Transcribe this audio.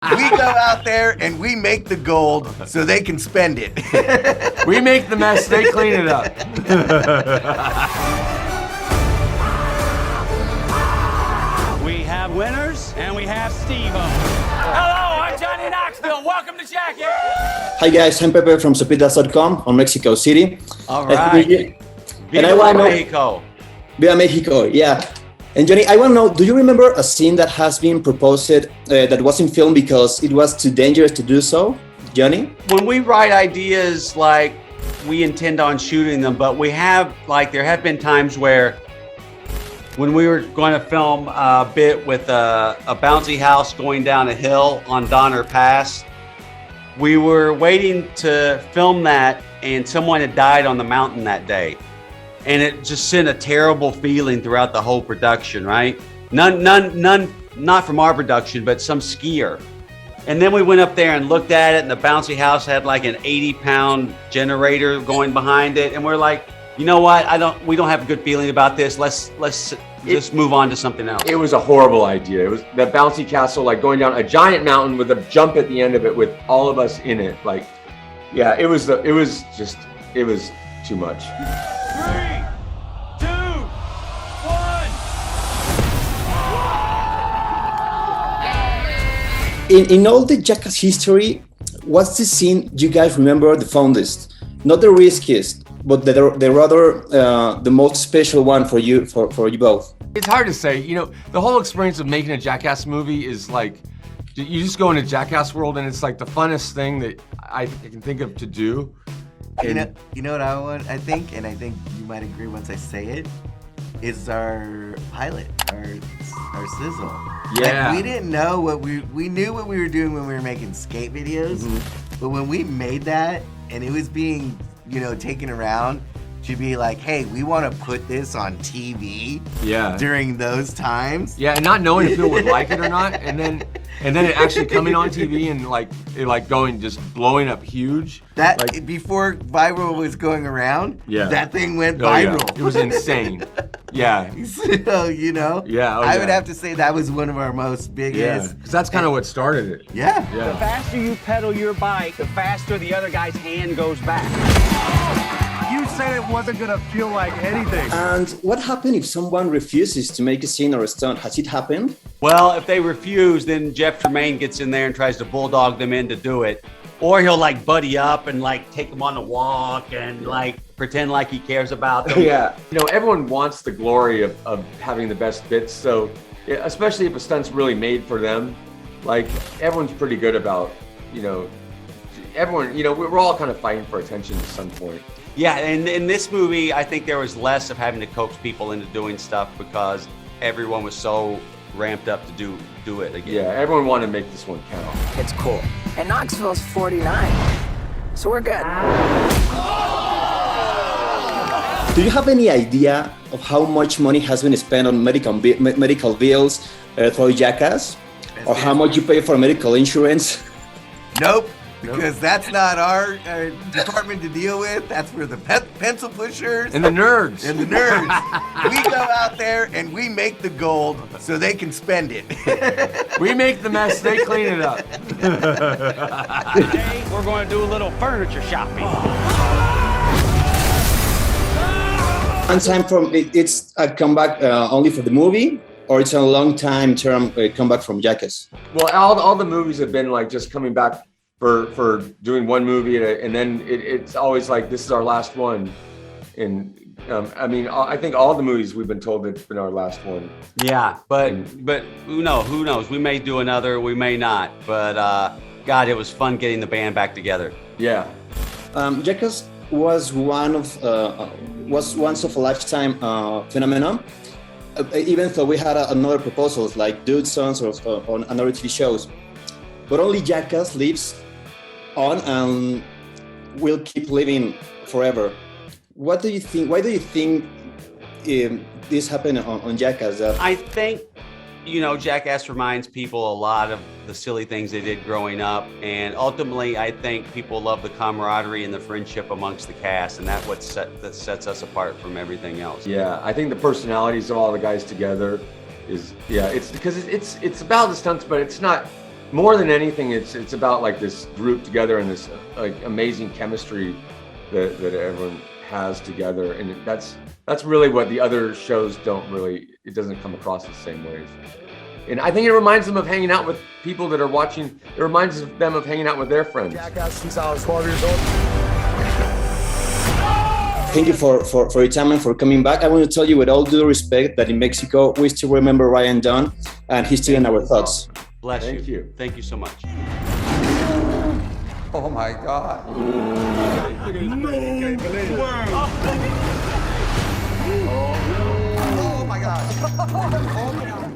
We go out there and we make the gold so they can spend it. We make the mess, they clean it up. We have winners and we have Steve-O. Hello, I'm Johnny Knoxville. Welcome to Jackass. Hi guys, I'm Pepe from Sopitas.com on Mexico City. All right. And I want to know, Mexico. Viva Mexico, yeah. And Johnny, I want to know, do you remember a scene that has been proposed that wasn't filmed because it was too dangerous to do so? Johnny? When we write ideas, like, we intend on shooting them, but we have, like, there have been times where when we were going to film a bit with a bouncy house going down a hill on Donner Pass, we were waiting to film that and someone had died on the mountain that day. And it just sent a terrible feeling throughout the whole production, right? None, not from our production, but some skier. And then we went up there and looked at it, and the bouncy house had like an 80-pound generator going behind it. And we're like, you know what? We don't have a good feeling about this. Let's just move on to something else. It was a horrible idea. It was that bouncy castle, like going down a giant mountain with a jump at the end of it with all of us in it. Like, yeah, it was too much. 3, 2, 1. In all the Jackass history, what's the scene you guys remember the fondest? Not the riskiest, but the rather the most special one for you both. It's hard to say. You know, the whole experience of making a Jackass movie is like, you just go into Jackass world and it's like the funnest thing that I can think of to do. You know what I want? I think you might agree once I say it, is our pilot, our sizzle. Yeah. Like, we didn't know we knew what we were doing when we were making skate videos, but when we made that and it was being, taken around to be like, hey, we want to put this on TV. Yeah. During those times. Yeah, and not knowing if people would like it or not, and then it actually coming on TV and just blowing up huge. That before viral was going around, yeah, that thing went viral. Yeah. It was insane. Yeah. So, Yeah. I would have to say that was one of our most biggest. Yeah, because that's kind of what started it. Yeah. The faster you pedal your bike, the faster the other guy's hand goes back. You said it wasn't gonna feel like anything. And what happened if someone refuses to make a scene or a stunt? Has it happened? Well, if they refuse, then Jeff Tremaine gets in there and tries to bulldog them in to do it. Or he'll buddy up and take them on a walk and pretend like he cares about them. Yeah. Everyone wants the glory of having the best bits. So especially if a stunt's really made for them, everyone's pretty good about, everyone, we're all kind of fighting for attention at some point. Yeah, and in this movie, I think there was less of having to coax people into doing stuff because everyone was so ramped up to do it again. Yeah, everyone wanted to make this one count. It's cool. And Knoxville's 49, so we're good. Do you have any idea of how much money has been spent on medical bills through Jackass? Or how much you pay for medical insurance? Nope. Because that's not our department to deal with. That's for the pencil pushers. And the nerds. We go out there and we make the gold so they can spend it. We make the mess, they clean it up. Today, we're going to do a little furniture shopping. One time it's a comeback only for the movie, or it's a long time term comeback from Jackass? Well, all the movies have been just coming back for doing one movie, and then it's always this is our last one. And I think all the movies we've been told it's been our last one. Yeah, but who knows? We may do another, we may not. But God, it was fun getting the band back together. Yeah. Jackass was once of a lifetime phenomenon. Even though we had another proposals like Dude Sons or on another TV shows, but only Jackass lives on and will keep living forever. What do you think? Why do you think this happened on Jackass? I think, Jackass reminds people a lot of the silly things they did growing up. And ultimately, I think people love the camaraderie and the friendship amongst the cast. And that's what sets us apart from everything else. Yeah, I think the personalities of all the guys together it's because it's about the stunts, but it's not more than anything, it's about like this group together and this like amazing chemistry that everyone has together, and that's really what the other shows it doesn't come across the same ways. And I think it reminds them of hanging out with people that are watching. It reminds them of hanging out with their friends. Jackass since I was 12 years old. Thank you for your time and for coming back. I want to tell you with all due respect that in Mexico, we still remember Ryan Dunn, and he's still in our thoughts. Bless Thank you. you. Thank you so much. Oh my God. Oh my God.